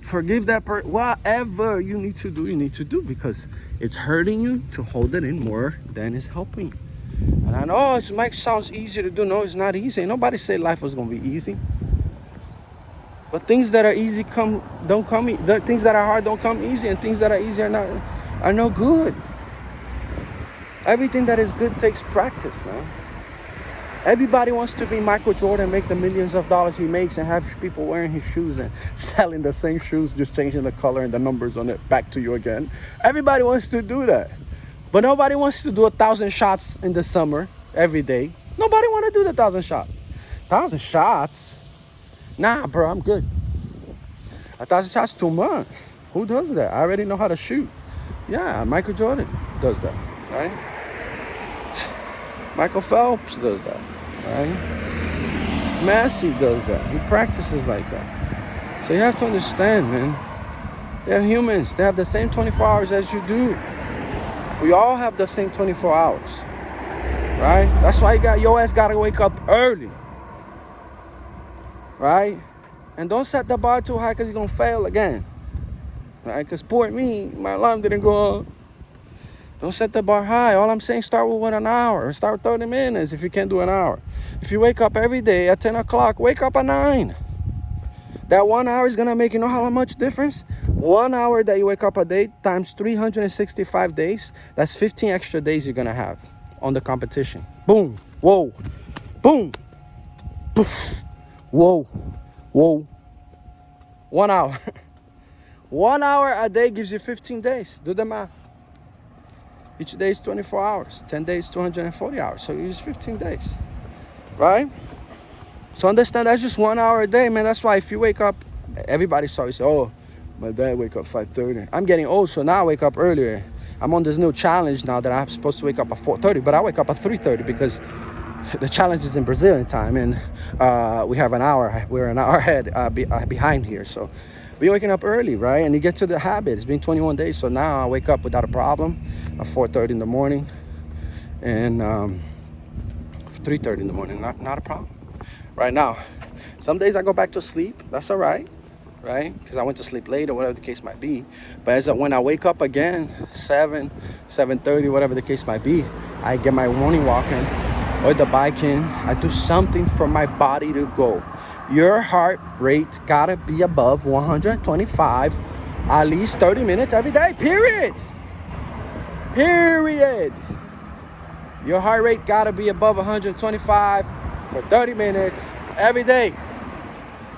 Forgive that person. Whatever you need to do because it's hurting you to hold it in more than it's helping. And I know it might sound easy to do. No, it's not easy. Nobody said life was gonna be easy. But things that are easy don't come. The things that are hard don't come easy, and things that are easy are no good. Everything that is good takes practice, man. Everybody wants to be Michael Jordan, make the millions of dollars he makes, and have people wearing his shoes and selling the same shoes, just changing the color and the numbers on it back to you again. Everybody wants to do that. But nobody wants to do 1,000 shots in the summer every day. Nobody want to do the 1,000 shots. 1,000 shots? Nah, bro, I'm good. 1,000 shots, 2 months. Who does that? I already know how to shoot. Yeah, Michael Jordan does that, right? Michael Phelps does that, right? Messi does that. He practices like that. So you have to understand, man. They're humans. They have the same 24 hours as you do. We all have the same 24 hours, right? That's why your ass gotta wake up early, right? And don't set the bar too high because you're gonna fail again, right? Because poor me, my alarm didn't go off. Don't set the bar high. All I'm saying, start with an hour. Start with 30 minutes if you can't do an hour. If you wake up every day at 10 o'clock, wake up at 9. That 1 hour is gonna make, you know how much difference? 1 hour that you wake up a day times 365 days, that's 15 extra days you're gonna have on the competition. Boom, whoa, boom, poof, whoa, whoa. 1 hour. 1 hour a day gives you 15 days. Do the math. Each day is 24 hours. 10 days, 240 hours. So you use 15 days, right? So understand that's just 1 hour a day, man. That's why if you wake up, everybody's always say, oh, my dad wake up 5:30. I'm getting old, so now I wake up earlier. I'm on this new challenge now that I'm supposed to wake up at 4:30, but I wake up at 3:30 because the challenge is in Brazilian time, and we have an hour. We're an hour ahead behind here, so we're waking up early, right? And you get to the habit. It's been 21 days, so now I wake up without a problem at 4:30 in the morning, and 3:30 in the morning. Not a problem. Right now, some days I go back to sleep. That's all right, right? Because I went to sleep late or whatever the case might be. But when I wake up again, 7:30, whatever the case might be, I get my morning walk in or the bike in. I do something for my body to go. Your heart rate gotta be above 125 at least 30 minutes every day, period. Period. Your heart rate gotta be above 125 for 30 minutes every day.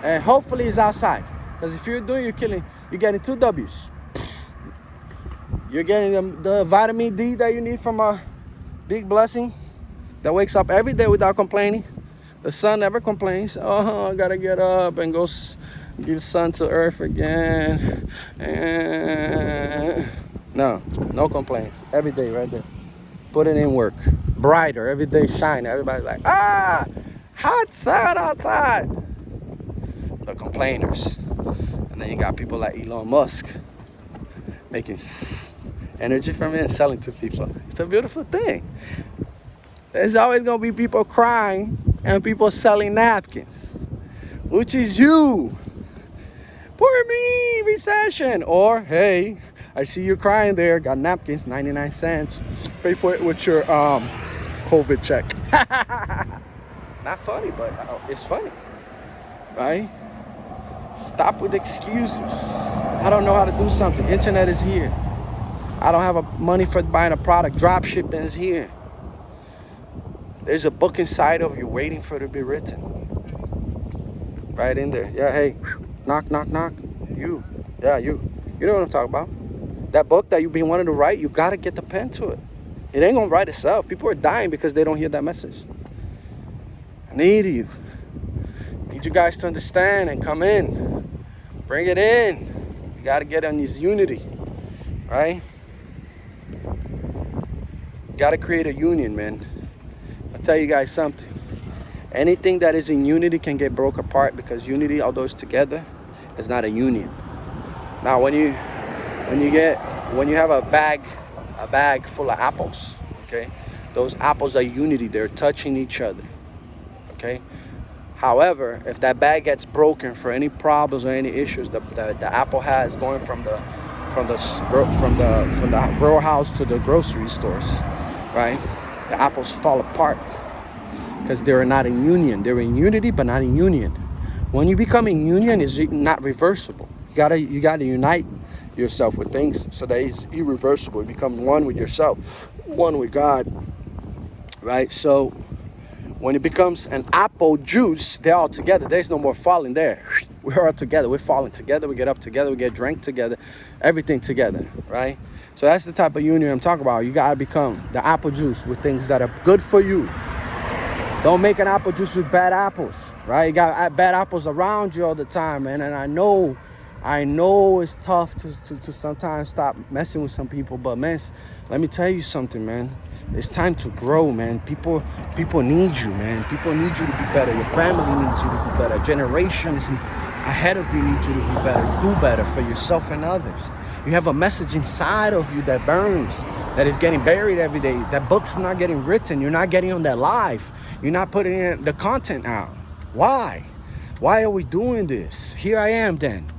And hopefully it's outside. Because if you're getting 2 W's. You're getting the vitamin D that you need from a big blessing that wakes up every day without complaining. The sun never complains. Oh, I gotta get up and go give sun to earth again. And no complaints. Every day right there. Put it in work. Brighter, every day shining. Everybody's like, hot sun outside. The complainers. And then you got people like Elon Musk making energy from it and selling to people. It's a beautiful thing. There's always gonna be people crying and people selling napkins, which is you. Poor me, recession. Or, hey, I see you crying there, got napkins, 99 cents. Pay for it with your COVID check. Not funny, but it's funny, right? Stop with excuses. I don't know how to do something. Internet is here. I don't have money for buying a product. Drop shipping is here. There's a book inside of you waiting for it to be written. Right in there. Yeah, hey, knock, knock, knock. You. Yeah, you. You know what I'm talking about. That book that you've been wanting to write, you got to get the pen to it. It ain't going to write itself. People are dying because they don't hear that message. I need you. Need you guys to understand and come in. Bring it in. You got to get on this unity. Right? You got to create a union, man. I'll tell you guys something. Anything that is in unity can get broke apart because unity, although it's together, is not a union. Now, when you have a bag full of apples, okay, those apples are unity. They're touching each other, okay. However, if that bag gets broken for any problems or any issues the apple has going from the grow house to the grocery stores, right? The apples fall apart because they're not in union. They're in unity, but not in union. When you become in union, it's not reversible. You gotta unite yourself with things so that it's irreversible. You become one with yourself, one with God, right? So when it becomes an apple juice, they're all together. There's no more falling there. We're all together. We're falling together. We get up together. We get drank together. Everything together, right? So that's the type of union I'm talking about. You gotta become the apple juice with things that are good for you. Don't make an apple juice with bad apples, right? You got bad apples around you all the time, man. And I know it's tough to sometimes stop messing with some people, but man, let me tell you something, man. It's time to grow, man. People need you, man. People need you to be better. Your family needs you to be better. Generations ahead of you need you to be better, do better for yourself and others. You have a message inside of you that burns, that is getting buried every day. That book's not getting written. You're not getting on that live. You're not putting the content out. Why? Why are we doing this? Here I am then.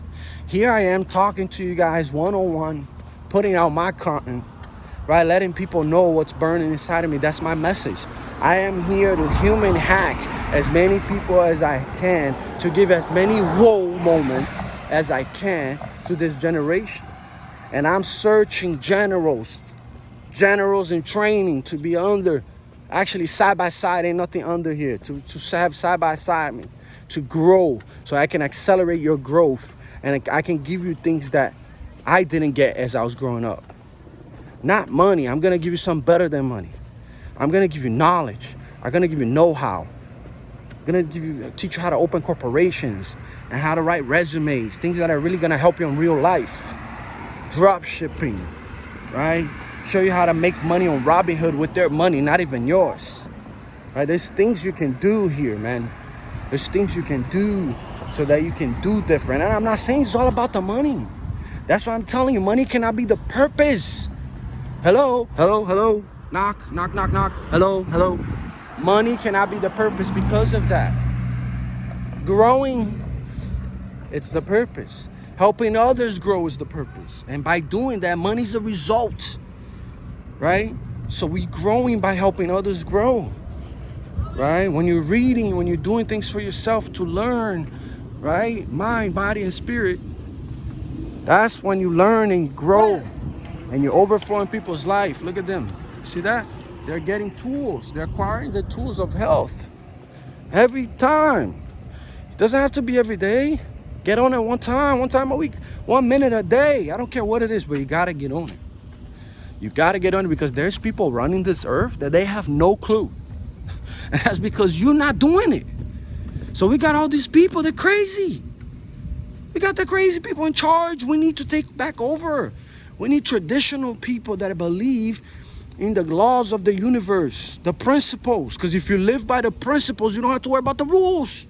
Here I am talking to you guys one-on-one, putting out my content, right? Letting people know what's burning inside of me. That's my message. I am here to human hack as many people as I can, to give as many whoa moments as I can to this generation. And I'm searching generals in training to be under, actually side by side, ain't nothing under here, to have side by side me, to grow so I can accelerate your growth, and I can give you things that I didn't get as I was growing up. Not money. I'm gonna give you something better than money. I'm gonna give you knowledge. I'm gonna give you know-how. I'm gonna teach you how to open corporations and how to write resumes, things that are really gonna help you in real life. Drop shipping, right? Show you how to make money on Robinhood with their money, not even yours. Right? There's things you can do here, man. There's things you can do so that you can do different. And I'm not saying it's all about the money. That's what I'm telling you. Money cannot be the purpose. Hello, hello, hello. Knock, knock, knock, knock. Hello, hello. Money cannot be the purpose because of that. Growing, it's the purpose. Helping others grow is the purpose. And by doing that, money's a result, right? So we're growing by helping others grow, right? When you're reading, when you're doing things for yourself to learn, right? Mind, body, and spirit. That's when you learn and grow. And you're overflowing people's life. Look at them. See that? They're getting tools. They're acquiring the tools of health. Every time. It doesn't have to be every day. Get on it one time a week, 1 minute a day. I don't care what it is, but you gotta get on it. You gotta get on it, because there's people running this earth that they have no clue. And that's because you're not doing it. So we got all these people, they're crazy. We got the crazy people in charge. We need to take back over. We need traditional people that believe in the laws of the universe, the principles. Because if you live by the principles, you don't have to worry about the rules.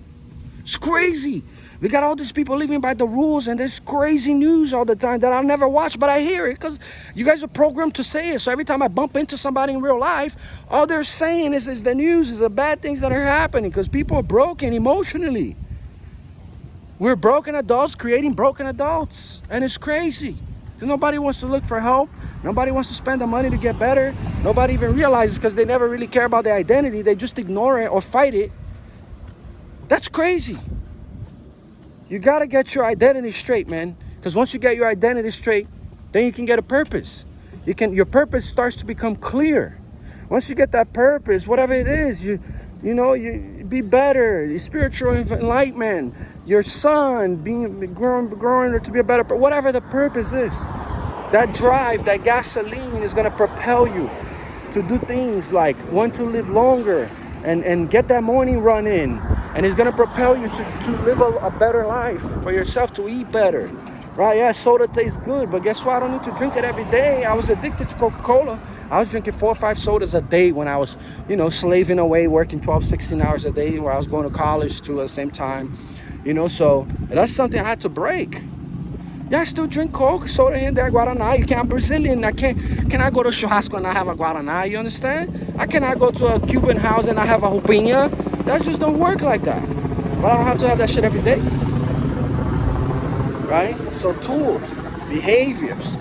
It's crazy. We got all these people living by the rules, and there's crazy news all the time that I'll never watch, but I hear it because you guys are programmed to say it. So every time I bump into somebody in real life, all they're saying is the news, is the bad things that are happening, because people are broken emotionally. We're broken adults creating broken adults, and it's crazy. Because nobody wants to look for help. Nobody wants to spend the money to get better. Nobody even realizes, because they never really care about their identity. They just ignore it or fight it. That's crazy. You got to get your identity straight, man. Because once you get your identity straight, then you can get a purpose. Your purpose starts to become clear. Once you get that purpose, whatever it is, you be better, your spiritual enlightenment, your son growing to be a better person, whatever the purpose is, that drive, that gasoline is going to propel you to do things like want to live longer and get that morning run in. And it's going to propel you to live a better life for yourself, to eat better, right? Yeah, soda tastes good, but guess what? I don't need to drink it every day. I was addicted to Coca-Cola. I was drinking 4 or 5 sodas a day when I was, slaving away, working 12, 16 hours a day, where I was going to college too at the same time, so that's something I had to break. Yeah, I still drink Coke, soda here and there, Guaraná. You can't, I'm Brazilian. Can I go to churrasco and not have a Guaraná? You understand? I cannot go to a Cuban house and not have a roupinha. That just don't work like that. But I don't have to have that shit every day. Right? So tools, behaviors,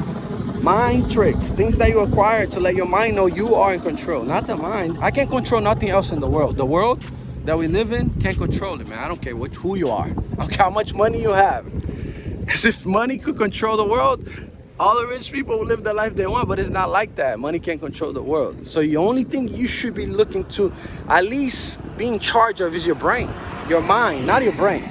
mind tricks, things that you acquire to let your mind know you are in control. Not the mind. I can't control nothing else in the world. The world that we live in can't control it, man. I don't care who you are. I don't care how much money you have. Because if money could control the world, all the rich people will live the life they want, but it's not like that. Money can't control the world. So the only thing you should be looking to at least be in charge of is your brain, your mind, not your brain.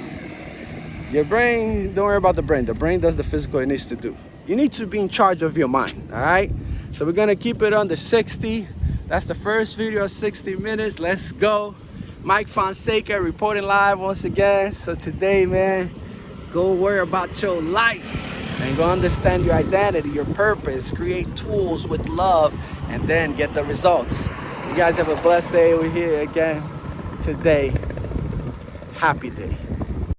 Your brain, don't worry about the brain. The brain does the physical it needs to do. You need to be in charge of your mind, all right? So we're gonna keep it under 60. That's the first video of 60 minutes. Let's go. Mike Fonseca reporting live once again. So today, man, go worry about your life and go understand your identity, your purpose, create tools with love, and then get the results. You guys have a blessed day. We're here again today. Happy day.